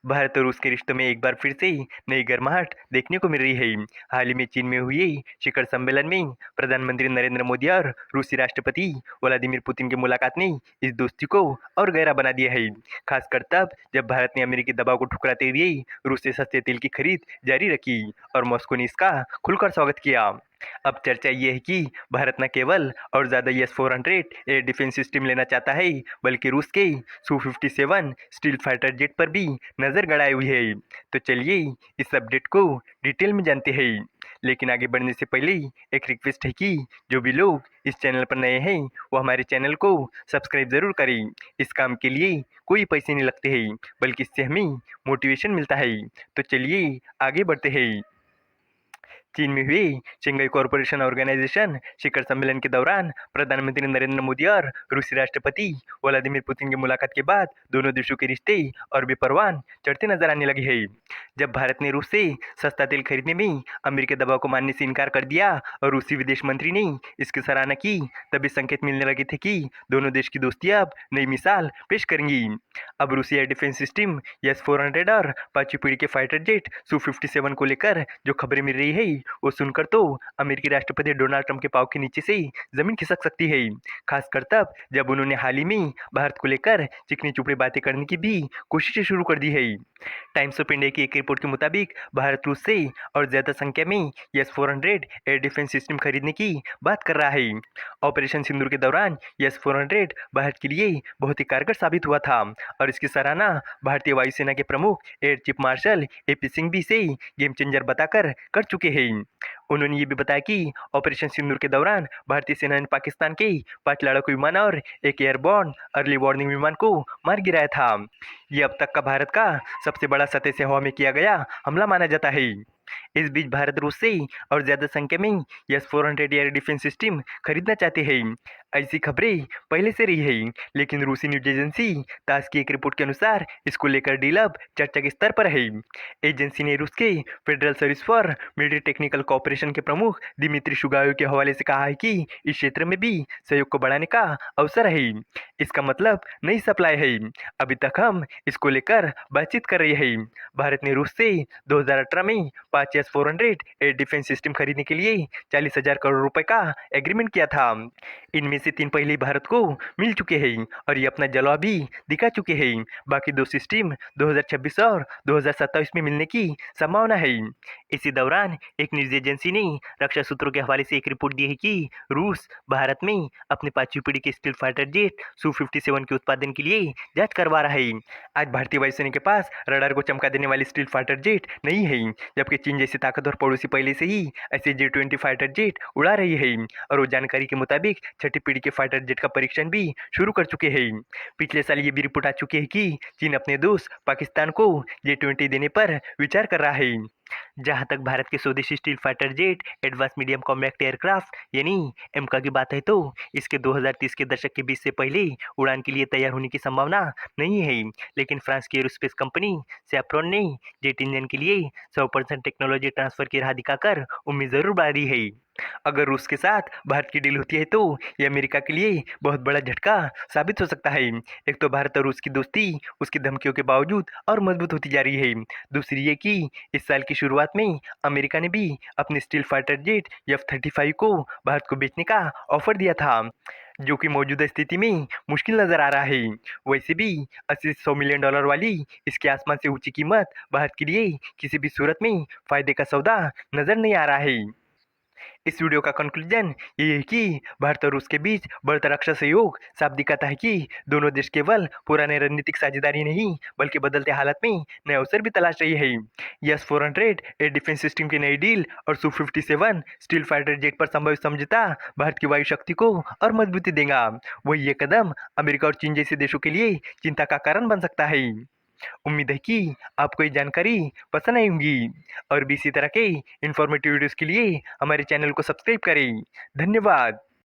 भारत और रूस के रिश्तों में एक बार फिर से नई गर्माहट देखने को मिल रही है। हाल ही में चीन में हुए शिखर सम्मेलन में प्रधानमंत्री नरेंद्र मोदी और रूसी राष्ट्रपति व्लादिमीर पुतिन की मुलाकात ने इस दोस्ती को और गहरा बना दिया है। खासकर तब जब भारत ने अमेरिकी दबाव को ठुकराते हुए रूस से सस्ते तेल की खरीद जारी रखी और मॉस्को ने इसका खुलकर स्वागत किया। अब चर्चा ये है कि भारत न केवल और ज़्यादा S-400 एयर डिफेंस सिस्टम लेना चाहता है, बल्कि रूस के Su-57 स्टील फाइटर जेट पर भी नज़र गड़ाई हुई है। तो चलिए इस अपडेट को डिटेल में जानते हैं। लेकिन आगे बढ़ने से पहले एक रिक्वेस्ट है कि जो भी लोग इस चैनल पर नए हैं वो हमारे चैनल को सब्सक्राइब ज़रूर करें। इस काम के लिए कोई पैसे नहीं लगते हैं, बल्कि इससे हमें मोटिवेशन मिलता है। तो चलिए आगे बढ़ते हैं। चीन में हुए शंघाई कॉरपोरेशन ऑर्गेनाइजेशन शिखर सम्मेलन के दौरान प्रधानमंत्री नरेंद्र मोदी और रूसी राष्ट्रपति व्लादिमीर पुतिन की मुलाकात के बाद दोनों देशों के रिश्ते और भी परवान चढ़ते नजर आने लगे हैं। जब भारत ने रूस से सस्ता तेल खरीदने में अमेरिकी दबाव को मानने से इनकार कर दिया और रूसी विदेश मंत्री ने इसकी सराहना की, तभी संकेत मिलने लगे थे कि दोनों देश की दोस्ती अब नई मिसाल पेश करेंगी। अब रूसी एयर डिफेंस सिस्टम S-400 और पांचवी पीढ़ी के फाइटर जेट Su-57 को लेकर जो खबरें मिल रही है वो सुनकर तो अमेरिकी राष्ट्रपति डोनाल्ड ट्रंप के पांव के नीचे से जमीन खिसक सकती है। खासकर तब जब उन्होंने हाल ही में भारत को लेकर चिकनी चुपड़ी बातें करने की भी कोशिशें शुरू कर दी है। टाइम्स ऑफ इंडिया की एक रिपोर्ट के मुताबिक भारत रूस से और ज्यादा संख्या में S-400 एयर डिफेंस सिस्टम खरीदने की बात कर रहा है। ऑपरेशन सिंदूर के दौरान S-400 भारत के लिए बहुत ही कारगर साबित हुआ था और इसकी सराहना भारतीय वायुसेना के प्रमुख air chief marshal AP Singh भी से गेम चेंजर बताकर कर चुके हैं। उन्होंने ये भी बताया कि ऑपरेशन सिंदूर के दौरान भारतीय सेना ने पाकिस्तान के 5 लड़ाकू विमान और एक एयरबोर्न अर्ली वार्निंग विमान को मार गिराया था। ये अब तक का भारत का सबसे बड़ा सतह से हवा में किया गया हमला माना जाता है। इस बीच भारत रूस से और ज्यादा संख्या में S-400 एयर डिफेंस सिस्टम खरीदना चाहते हैं। ऐसी खबरें पहले से रही है, लेकिन रूसी न्यूज एजेंसी तास की एक रिपोर्ट के अनुसार इसको लेकर डील अब चर्चा के स्तर पर है। एजेंसी ने रूस के federal service for military technical cooperation के प्रमुख दिमित्री शुगायव के हवाले से कहा है कि इस क्षेत्र में भी सहयोग को बढ़ाने का अवसर है। इसका मतलब नई सप्लाई है। अभी तक हम इसको लेकर बातचीत कर रहे हैं। भारत ने रूस से 2018 में 5 S-400 एयर डिफेंस सिस्टम खरीदने के लिए 40,000 करोड़ रुपए का एग्रीमेंट किया था। इनमें से 3 पहले भारत को मिल चुके हैं और ये अपना जलवा भी दिखा चुके हैं। बाकी 2 सिस्टम 2026 और 2027 में मिलने की संभावना है। इसी दौरान एक न्यूज एजेंसी ने रक्षा सूत्रों के हवाले से एक रिपोर्ट दी है कि रूस भारत में अपने 5वीं पीढ़ी के स्टील फाइटर जेट Su-57 के उत्पादन के लिए जांच करवा रहा है। आज भारतीय वायुसेना के पास रडार को चमका देने वाली स्टील फाइटर जेट नहीं है, जबकि चीन जैसे ताकतवर पड़ोसी पहले से ही ऐसे J-20 फाइटर जेट उड़ा रही है और वो जानकारी के मुताबिक 6ठी पीढ़ी के फाइटर जेट का परीक्षण भी शुरू कर चुके हैं। पिछले साल ये भी रिपोर्ट आ चुकी है कि चीन अपने दोस्त पाकिस्तान को J-20 देने पर विचार कर रहा है। जहां तक भारत के स्वदेशी steel fighter jet advance medium combat aircraft यानी एमका की बात है, तो इसके 2030 के दशक के बीच से पहले उड़ान के लिए तैयार होने की संभावना नहीं है। लेकिन फ्रांस की एरोस्पेस कंपनी सैफ्रॉन ने जेट इंजन के लिए 100% टेक्नोलॉजी ट्रांसफर की राह दिखाकर उम्मीद जरूर बढ़ा है। अगर रूस के साथ भारत की डील होती है तो ये अमेरिका के लिए बहुत बड़ा झटका साबित हो सकता है। एक तो भारत और रूस की दोस्ती उसकी धमकियों के बावजूद और मजबूत होती जा रही है। दूसरी ये कि इस साल की शुरुआत में अमेरिका ने भी अपने स्टील फाइटर जेट F-35 को भारत को बेचने का ऑफर दिया था, जो कि मौजूदा स्थिति में मुश्किल नजर आ रहा है। वैसे भी 80-100 मिलियन डॉलर वाली इसके आसमान से ऊंची कीमत भारत के लिए किसी भी सूरत में फायदे का सौदा नजर नहीं आ रहा है। इस वीडियो का कंक्लूजन ये है कि भारत और रूस के बीच बढ़ता रक्षा सहयोग साफ दिखाता है कि दोनों देश केवल पुराने रणनीतिक साझेदारी नहीं बल्कि बदलते हालात में नए अवसर भी तलाश रही है। S-400 एयर डिफेंस सिस्टम की नई डील और Su-57 स्टील फाइटर जेट पर संभावित समझौता भारत की वायु शक्ति को और मजबूती देगा। वही ये कदम अमेरिका और चीन जैसे देशों के लिए चिंता का कारण बन सकता है। उम्मीद है कि आपको ये जानकारी पसंद आई होगी और भी इसी तरह के इंफॉर्मेटिव वीडियोस के लिए हमारे चैनल को सब्सक्राइब करें। धन्यवाद।